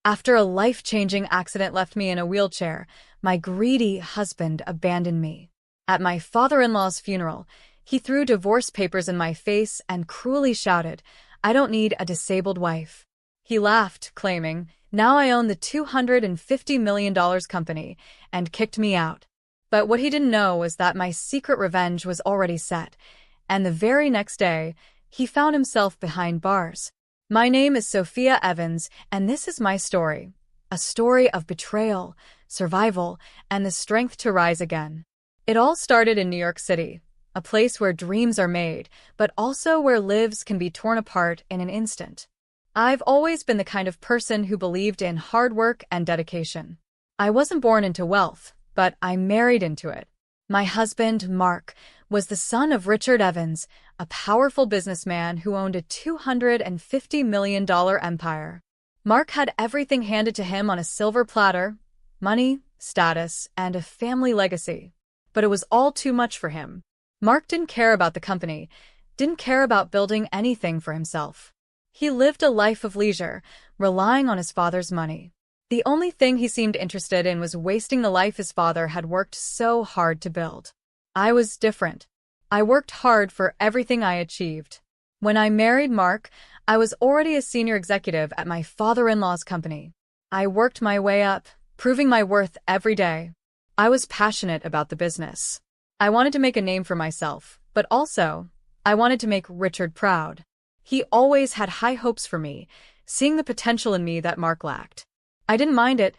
After a life-changing accident left me in a wheelchair, my greedy husband abandoned me. At my father-in-law's funeral, he threw divorce papers in my face and cruelly shouted, "I don't need a disabled wife." He laughed, claiming, "Now I own the $250 million company," and kicked me out. But what he didn't know was that my secret revenge was already set, and the very next day, he found himself behind bars. My name is Sophia Evans, and this is my story. A story of betrayal, survival, and the strength to rise again. It all started in New York City, a place where dreams are made, but also where lives can be torn apart in an instant. I've always been the kind of person who believed in hard work and dedication. I wasn't born into wealth, but I married into it. My husband, Mark, was the son of Richard Evans, a powerful businessman who owned a $250 million empire. Mark had everything handed to him on a silver platter: money, status, and a family legacy. But it was all too much for him. Mark didn't care about the company, didn't care about building anything for himself. He lived a life of leisure, relying on his father's money. The only thing he seemed interested in was wasting the life his father had worked so hard to build. I was different. I worked hard for everything I achieved. When I married Mark, I was already a senior executive at my father-in-law's company. I worked my way up, proving my worth every day. I was passionate about the business. I wanted to make a name for myself, but also, I wanted to make Richard proud. He always had high hopes for me, seeing the potential in me that Mark lacked. I didn't mind it.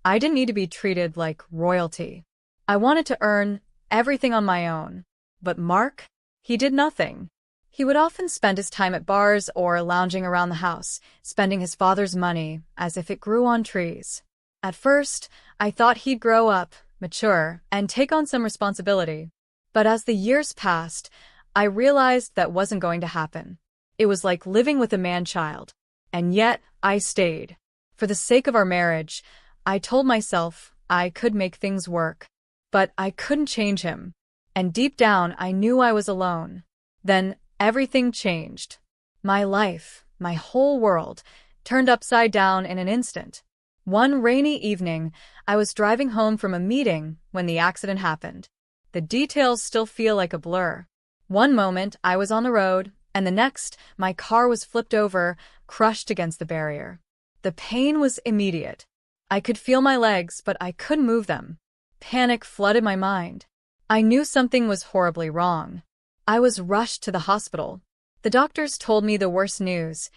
I didn't need to be treated like royalty. I wanted to earn everything on my own. But Mark? He did nothing. He would often spend his time at bars or lounging around the house, spending his father's money as if it grew on trees. At first, I thought he'd grow up, mature, and take on some responsibility. But as the years passed, I realized that wasn't going to happen. It was like living with a man-child. And yet, I stayed. For the sake of our marriage, I told myself I could make things work. But I couldn't change him. And deep down, I knew I was alone. Then, everything changed. My life, my whole world, turned upside down in an instant. One rainy evening, I was driving home from a meeting when the accident happened. The details still feel like a blur. One moment, I was on the road, and the next, my car was flipped over, crushed against the barrier. The pain was immediate. I could feel my legs, but I couldn't move them. Panic flooded my mind. I knew something was horribly wrong. I was rushed to the hospital. The doctors told me the worst news.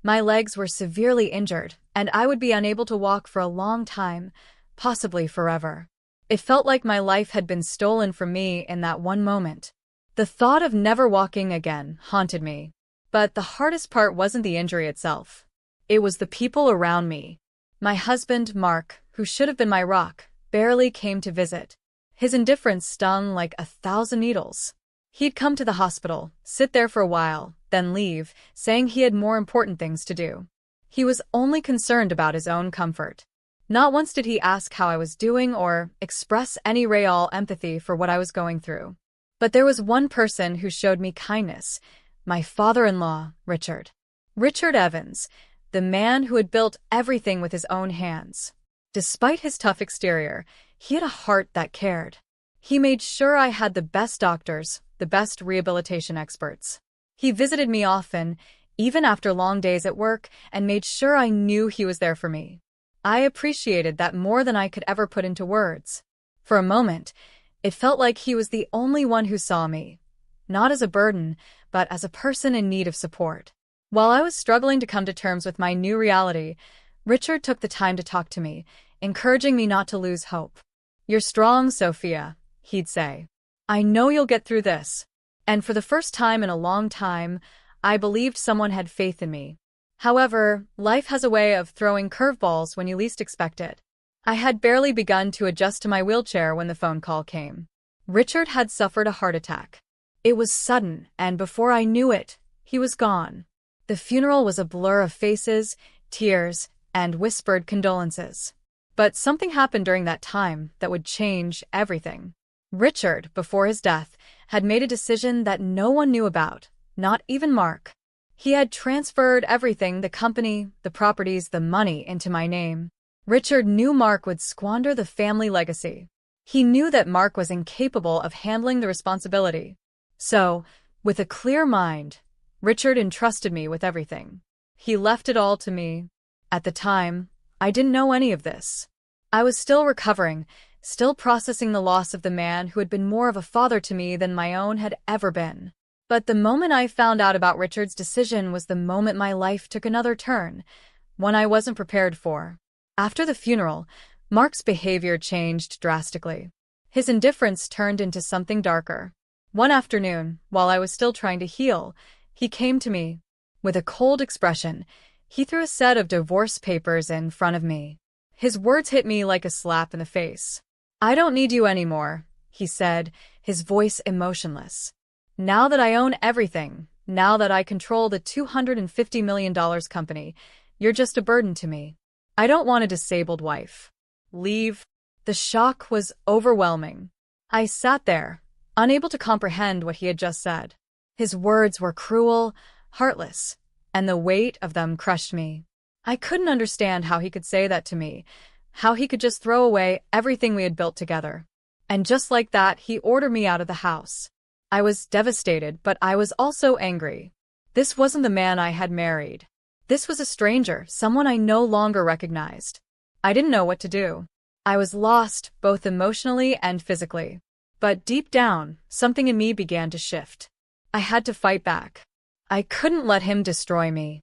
My legs were severely injured, and I would be unable to walk for a long time, possibly forever. It felt like my life had been stolen from me in that one moment. The thought of never walking again haunted me. But the hardest part wasn't the injury itself. It was the people around me. My husband, Mark, who should have been my rock, barely came to visit. His indifference stung like 1,000 needles. He'd come to the hospital, sit there for a while, then leave, saying he had more important things to do. He was only concerned about his own comfort. Not once did he ask how I was doing or express any real empathy for what I was going through. But there was one person who showed me kindness: my father-in-law, Richard. Richard Evans, the man who had built everything with his own hands. Despite his tough exterior, he had a heart that cared. He made sure I had the best doctors, the best rehabilitation experts. He visited me often, even after long days at work, and made sure I knew he was there for me. I appreciated that more than I could ever put into words. For a moment, it felt like he was the only one who saw me, not as a burden, but as a person in need of support. While I was struggling to come to terms with my new reality, Richard took the time to talk to me, encouraging me not to lose hope. "You're strong, Sophia," he'd say. "I know you'll get through this." And for the first time in a long time, I believed someone had faith in me. However, life has a way of throwing curveballs when you least expect it. I had barely begun to adjust to my wheelchair when the phone call came. Richard had suffered a heart attack. It was sudden, and before I knew it, he was gone. The funeral was a blur of faces, tears, and whispered condolences. But something happened during that time that would change everything. Richard, before his death, had made a decision that no one knew about, not even Mark. He had transferred everything, the company, the properties, the money, into my name. Richard knew Mark would squander the family legacy. He knew that Mark was incapable of handling the responsibility. So, with a clear mind, Richard entrusted me with everything. He left it all to me. At the time, I didn't know any of this. I was still recovering, still processing the loss of the man who had been more of a father to me than my own had ever been. But the moment I found out about Richard's decision was the moment my life took another turn, one I wasn't prepared for. After the funeral, Mark's behavior changed drastically. His indifference turned into something darker. One afternoon, while I was still trying to heal, he came to me. With a cold expression, he threw a set of divorce papers in front of me. His words hit me like a slap in the face. "I don't need you anymore," he said, his voice emotionless. "Now that I own everything, now that I control the $250 million company, you're just a burden to me. I don't want a disabled wife. Leave." The shock was overwhelming. I sat there, unable to comprehend what he had just said. His words were cruel, heartless, and the weight of them crushed me. I couldn't understand how he could say that to me, how he could just throw away everything we had built together. And just like that, he ordered me out of the house. I was devastated, but I was also angry. This wasn't the man I had married. This was a stranger, someone I no longer recognized. I didn't know what to do. I was lost, both emotionally and physically. But deep down, something in me began to shift. I had to fight back. I couldn't let him destroy me.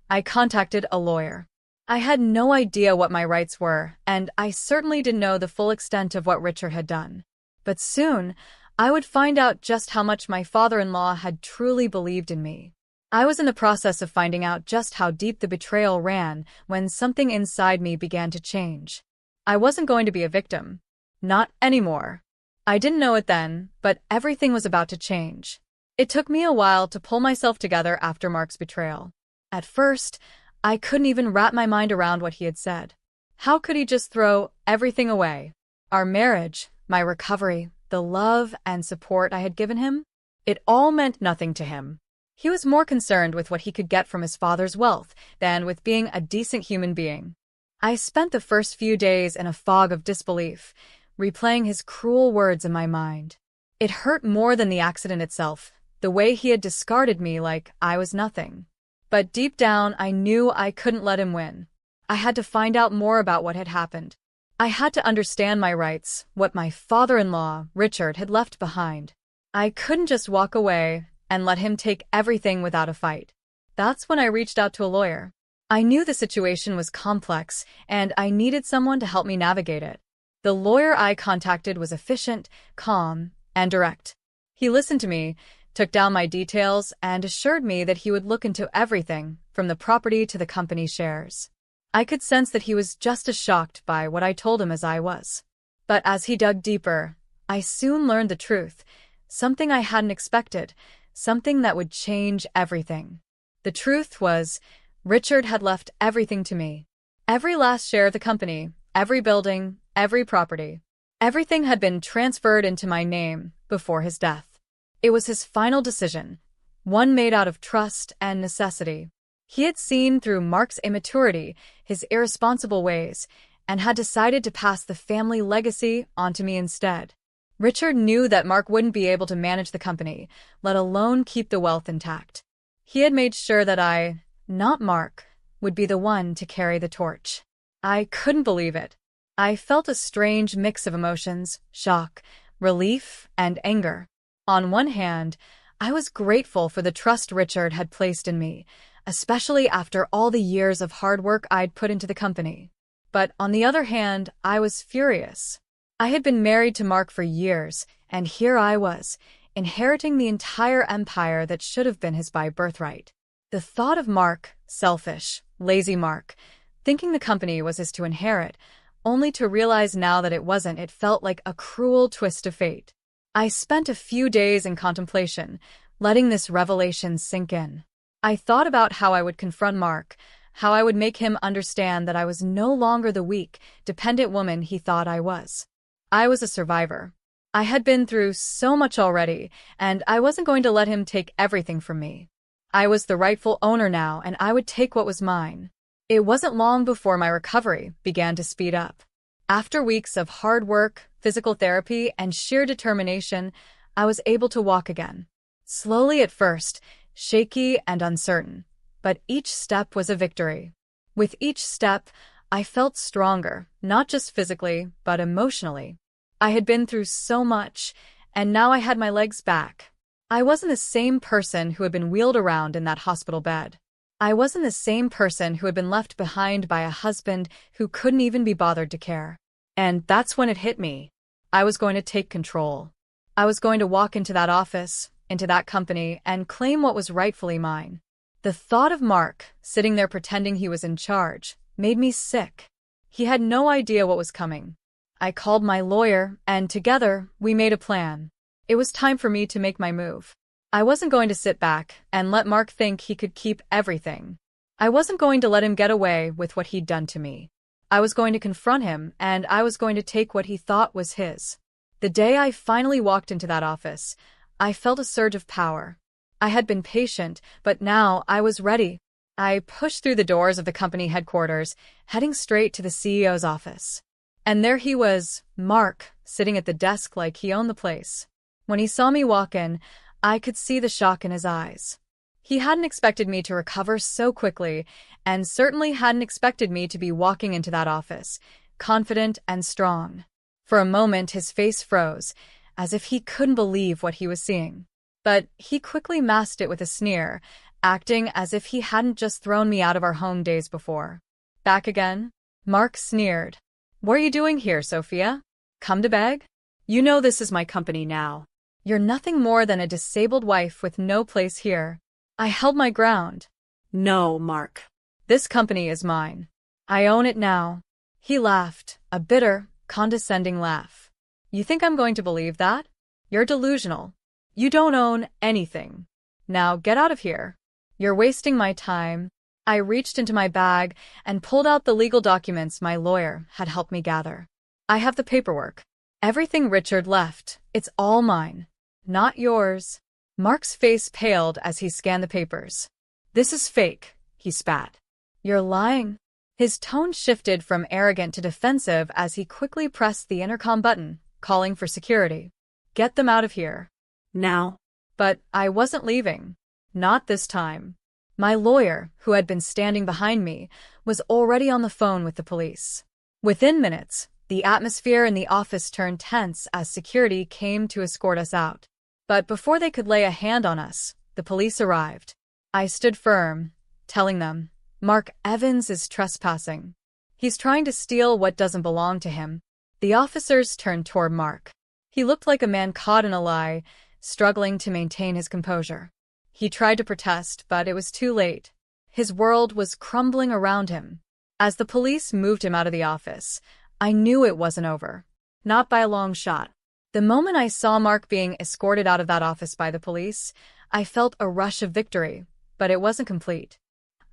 I contacted a lawyer. I had no idea what my rights were, and I certainly didn't know the full extent of what Richard had done. But soon, I would find out just how much my father-in-law had truly believed in me. I was in the process of finding out just how deep the betrayal ran when something inside me began to change. I wasn't going to be a victim. Not anymore. I didn't know it then, but everything was about to change. It took me a while to pull myself together after Mark's betrayal. At first, I couldn't even wrap my mind around what he had said. How could he just throw everything away? Our marriage, my recovery, the love and support I had given him? It all meant nothing to him. He was more concerned with what he could get from his father's wealth than with being a decent human being. I spent the first few days in a fog of disbelief, replaying his cruel words in my mind. It hurt more than the accident itself, the way he had discarded me like I was nothing. But deep down, I knew I couldn't let him win. I had to find out more about what had happened. I had to understand my rights, what my father-in-law, Richard, had left behind. I couldn't just walk away and let him take everything without a fight. That's when I reached out to a lawyer. I knew the situation was complex, and I needed someone to help me navigate it. The lawyer I contacted was efficient, calm, and direct. He listened to me, took down my details, and assured me that he would look into everything, from the property to the company shares. I could sense that he was just as shocked by what I told him as I was. But as he dug deeper, I soon learned the truth, something I hadn't expected, something that would change everything. The truth was, Richard had left everything to me. Every last share of the company, every building, every property. Everything had been transferred into my name before his death. It was his final decision, one made out of trust and necessity. He had seen through Mark's immaturity, his irresponsible ways, and had decided to pass the family legacy onto me instead. Richard knew that Mark wouldn't be able to manage the company, let alone keep the wealth intact. He had made sure that I, not Mark, would be the one to carry the torch. I couldn't believe it. I felt a strange mix of emotions, shock, relief, and anger. On one hand, I was grateful for the trust Richard had placed in me, especially after all the years of hard work I'd put into the company. But on the other hand, I was furious. I had been married to Mark for years, and here I was, inheriting the entire empire that should have been his by birthright. The thought of Mark, selfish, lazy Mark, thinking the company was his to inherit, only to realize now that it wasn't, it felt like a cruel twist of fate. I spent a few days in contemplation, letting this revelation sink in. I thought about how I would confront Mark, how I would make him understand that I was no longer the weak, dependent woman he thought I was. I was a survivor. I had been through so much already, and I wasn't going to let him take everything from me. I was the rightful owner now, and I would take what was mine. It wasn't long before my recovery began to speed up. After weeks of hard work, physical therapy, and sheer determination, I was able to walk again. Slowly at first, shaky and uncertain, but each step was a victory. With each step, I felt stronger, not just physically, but emotionally. I had been through so much, and now I had my legs back. I wasn't the same person who had been wheeled around in that hospital bed. I wasn't the same person who had been left behind by a husband who couldn't even be bothered to care. And that's when it hit me. I was going to take control. I was going to walk into that office, into that company, and claim what was rightfully mine. The thought of Mark, sitting there pretending he was in charge, made me sick. He had no idea what was coming. I called my lawyer, and together, we made a plan. It was time for me to make my move. I wasn't going to sit back and let Mark think he could keep everything. I wasn't going to let him get away with what he'd done to me. I was going to confront him, and I was going to take what he thought was his. The day I finally walked into that office, I felt a surge of power. I had been patient, but now I was ready. I pushed through the doors of the company headquarters, heading straight to the CEO's office. And there he was, Mark, sitting at the desk like he owned the place. When he saw me walk in, I could see the shock in his eyes. He hadn't expected me to recover so quickly, and certainly hadn't expected me to be walking into that office, confident and strong. For a moment his face froze, as if he couldn't believe what he was seeing. But he quickly masked it with a sneer, acting as if he hadn't just thrown me out of our home days before. Back again? Mark sneered. What are you doing here, Sophia? Come to beg? You know this is my company now. You're nothing more than a disabled wife with no place here. I held my ground. No, Mark. This company is mine. I own it now. He laughed, a bitter, condescending laugh. You think I'm going to believe that? You're delusional. You don't own anything. Now get out of here. You're wasting my time. I reached into my bag and pulled out the legal documents my lawyer had helped me gather. I have the paperwork. Everything Richard left, it's all mine. Not yours. Mark's face paled as he scanned the papers. This is fake, he spat. You're lying. His tone shifted from arrogant to defensive as he quickly pressed the intercom button, calling for security. Get them out of here. Now. But I wasn't leaving. Not this time. My lawyer, who had been standing behind me, was already on the phone with the police. Within minutes, the atmosphere in the office turned tense as security came to escort us out. But before they could lay a hand on us, the police arrived. I stood firm, telling them, Mark Evans is trespassing. He's trying to steal what doesn't belong to him. The officers turned toward Mark. He looked like a man caught in a lie, struggling to maintain his composure. He tried to protest, but it was too late. His world was crumbling around him. As the police moved him out of the office, I knew it wasn't over. Not by a long shot. The moment I saw Mark being escorted out of that office by the police, I felt a rush of victory, but it wasn't complete.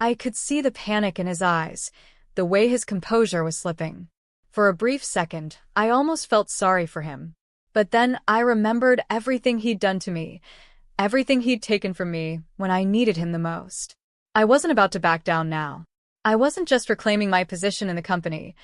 I could see the panic in his eyes, the way his composure was slipping. For a brief second, I almost felt sorry for him. But then I remembered everything he'd done to me, everything he'd taken from me when I needed him the most. I wasn't about to back down now. I wasn't just reclaiming my position in the company.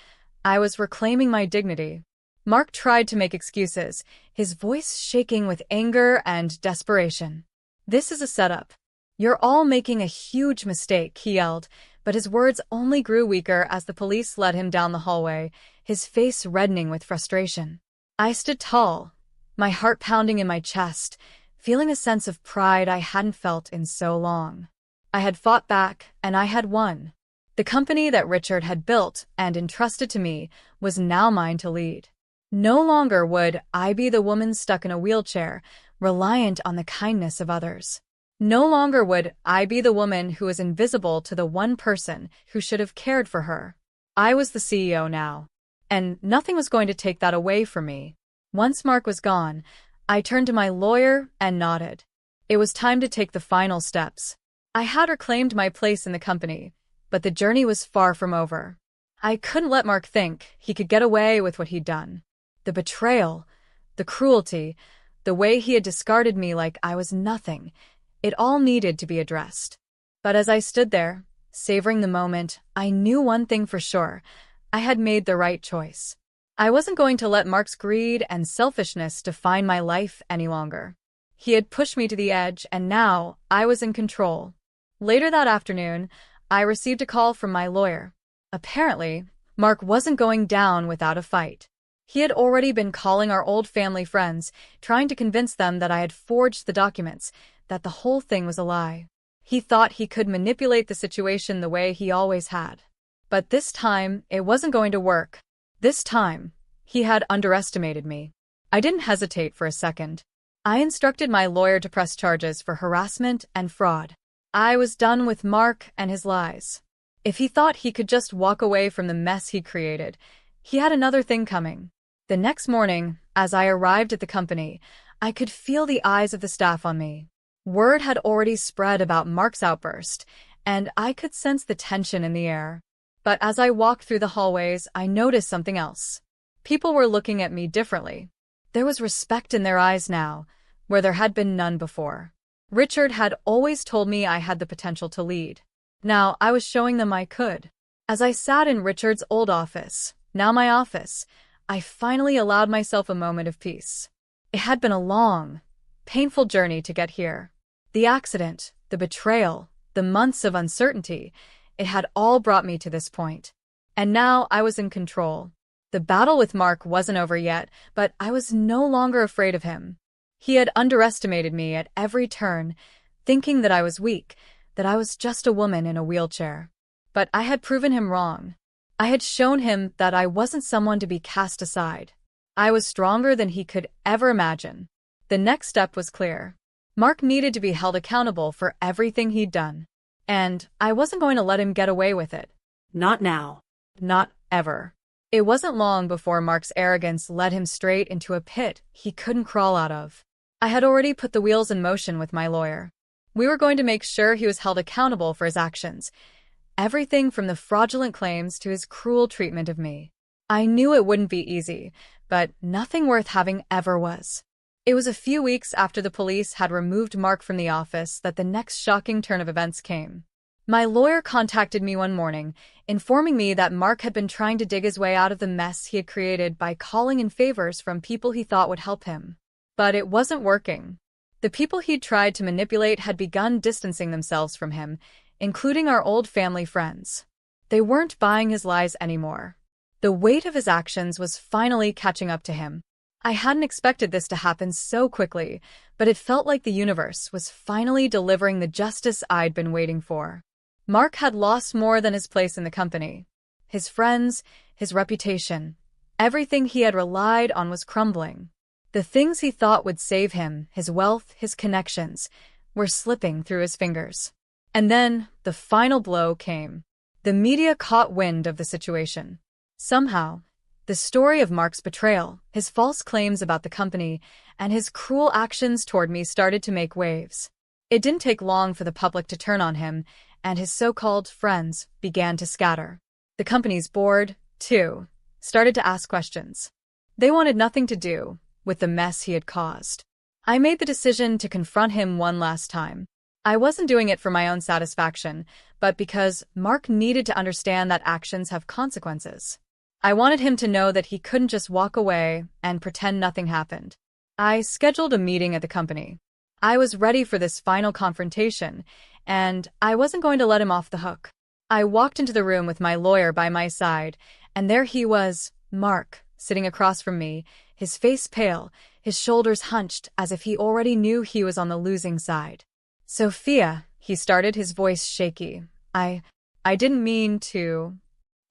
I was reclaiming my dignity. Mark tried to make excuses, his voice shaking with anger and desperation. This is a setup. You're all making a huge mistake, he yelled, but his words only grew weaker as the police led him down the hallway, his face reddening with frustration. I stood tall, my heart pounding in my chest, feeling a sense of pride I hadn't felt in so long. I had fought back, and I had won. The company that Richard had built and entrusted to me was now mine to lead. No longer would I be the woman stuck in a wheelchair, reliant on the kindness of others. No longer would I be the woman who was invisible to the one person who should have cared for her. I was the CEO now, and nothing was going to take that away from me. Once Mark was gone, I turned to my lawyer and nodded. It was time to take the final steps. I had reclaimed my place in the company, but the journey was far from over. I couldn't let Mark think he could get away with what he'd done. The betrayal, the cruelty, the way he had discarded me like I was nothing, It all needed to be addressed. But as I stood there, savoring the moment, I knew one thing for sure. I had made the right choice. I wasn't going to let Mark's greed and selfishness define my life any longer. He had pushed me to the edge, and now I was in control. Later that afternoon, I received a call from my lawyer. Apparently, Mark wasn't going down without a fight. He had already been calling our old family friends, trying to convince them that I had forged the documents, that the whole thing was a lie. He thought he could manipulate the situation the way he always had. But this time, it wasn't going to work. This time, he had underestimated me. I didn't hesitate for a second. I instructed my lawyer to press charges for harassment and fraud. I was done with Mark and his lies. If he thought he could just walk away from the mess he created, he had another thing coming. The next morning, as I arrived at the company, I could feel the eyes of the staff on me. Word had already spread about Mark's outburst, and I could sense the tension in the air. But as I walked through the hallways, I noticed something else. People were looking at me differently. There was respect in their eyes now, where there had been none before. Richard had always told me I had the potential to lead. Now I was showing them I could. As I sat in Richard's old office, now my office, I finally allowed myself a moment of peace. It had been a long, painful journey to get here. The accident, the betrayal, the months of uncertainty, it had all brought me to this point. And now I was in control. The battle with Mark wasn't over yet, but I was no longer afraid of him. He had underestimated me at every turn, thinking that I was weak, that I was just a woman in a wheelchair. But I had proven him wrong. I had shown him that I wasn't someone to be cast aside. I was stronger than he could ever imagine. The next step was clear. Mark needed to be held accountable for everything he'd done. And I wasn't going to let him get away with it. Not now. Not ever. It wasn't long before Mark's arrogance led him straight into a pit he couldn't crawl out of. I had already put the wheels in motion with my lawyer. We were going to make sure he was held accountable for his actions. Everything from the fraudulent claims to his cruel treatment of me. I knew it wouldn't be easy, but nothing worth having ever was. It was a few weeks after the police had removed Mark from the office that the next shocking turn of events came. My lawyer contacted me one morning, informing me that Mark had been trying to dig his way out of the mess he had created by calling in favors from people he thought would help him. But it wasn't working. The people he'd tried to manipulate had begun distancing themselves from him, including our old family friends. They weren't buying his lies anymore. The weight of his actions was finally catching up to him. I hadn't expected this to happen so quickly, but it felt like the universe was finally delivering the justice I'd been waiting for. Mark had lost more than his place in the company. His friends, his reputation, everything he had relied on was crumbling. The things he thought would save him, his wealth, his connections, were slipping through his fingers. And then, the final blow came. The media caught wind of the situation. Somehow, the story of Mark's betrayal, his false claims about the company, and his cruel actions toward me started to make waves. It didn't take long for the public to turn on him, and his so-called friends began to scatter. The company's board, too, started to ask questions. They wanted nothing to do with the mess he had caused. I made the decision to confront him one last time. I wasn't doing it for my own satisfaction, but because Mark needed to understand that actions have consequences. I wanted him to know that he couldn't just walk away and pretend nothing happened. I scheduled a meeting at the company. I was ready for this final confrontation, and I wasn't going to let him off the hook. I walked into the room with my lawyer by my side, and there he was, Mark, sitting across from me, his face pale, his shoulders hunched as if he already knew he was on the losing side. "Sophia," he started, his voice shaky. I didn't mean to."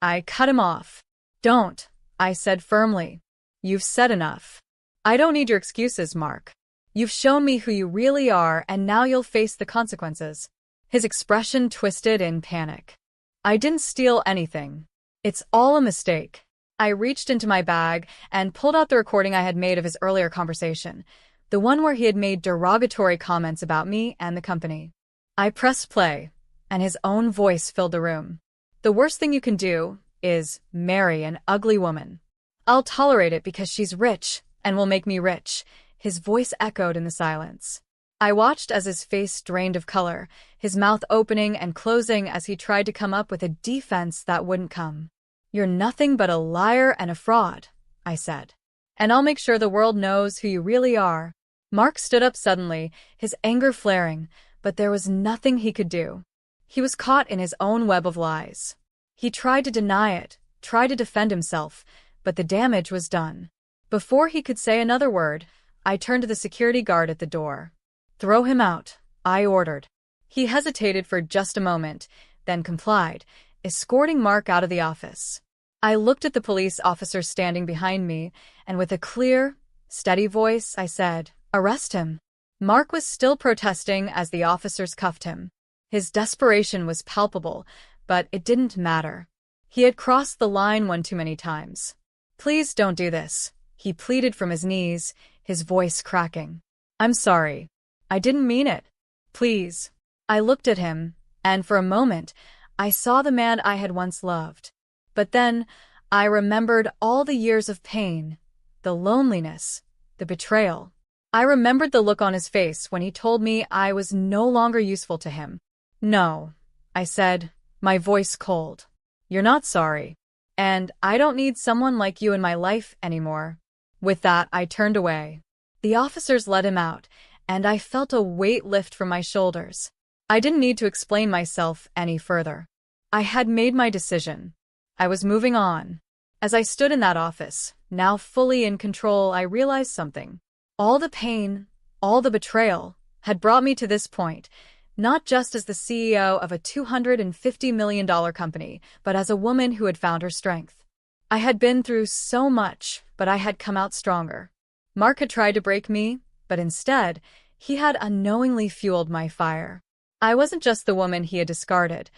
I cut him off. "Don't," I said firmly. "You've said enough. I don't need your excuses, Mark. You've shown me who you really are, and now you'll face the consequences." His expression twisted in panic. "I didn't steal anything. It's all a mistake." I reached into my bag and pulled out the recording I had made of his earlier conversation, the one where he had made derogatory comments about me and the company. I pressed play, and his own voice filled the room. "The worst thing you can do is marry an ugly woman. I'll tolerate it because she's rich and will make me rich." His voice echoed in the silence. I watched as his face drained of color, his mouth opening and closing as he tried to come up with a defense that wouldn't come. "You're nothing but a liar and a fraud," I said. "And I'll make sure the world knows who you really are." Mark stood up suddenly, his anger flaring, but there was nothing he could do. He was caught in his own web of lies. He tried to deny it, tried to defend himself, but the damage was done. Before he could say another word, I turned to the security guard at the door. "Throw him out," I ordered. He hesitated for just a moment, then complied, escorting Mark out of the office. I looked at the police officer standing behind me, and with a clear, steady voice, I said, "Arrest him." Mark was still protesting as the officers cuffed him. His desperation was palpable, but it didn't matter. He had crossed the line one too many times. "Please don't do this," he pleaded from his knees, his voice cracking. "I'm sorry. I didn't mean it. Please." I looked at him, and for a moment, I saw the man I had once loved. But then, I remembered all the years of pain, the loneliness, the betrayal. I remembered the look on his face when he told me I was no longer useful to him. "No," I said, my voice cold. "You're not sorry. And I don't need someone like you in my life anymore." With that, I turned away. The officers let him out, and I felt a weight lift from my shoulders. I didn't need to explain myself any further. I had made my decision. I was moving on. As I stood in that office, now fully in control, I realized something. All the pain, all the betrayal, had brought me to this point, not just as the CEO of a $250 million company, but as a woman who had found her strength. I had been through so much, but I had come out stronger. Mark had tried to break me, but instead, he had unknowingly fueled my fire. I wasn't just the woman he had discarded.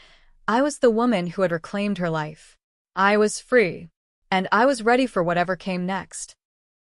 I was the woman who had reclaimed her life. I was free, and I was ready for whatever came next.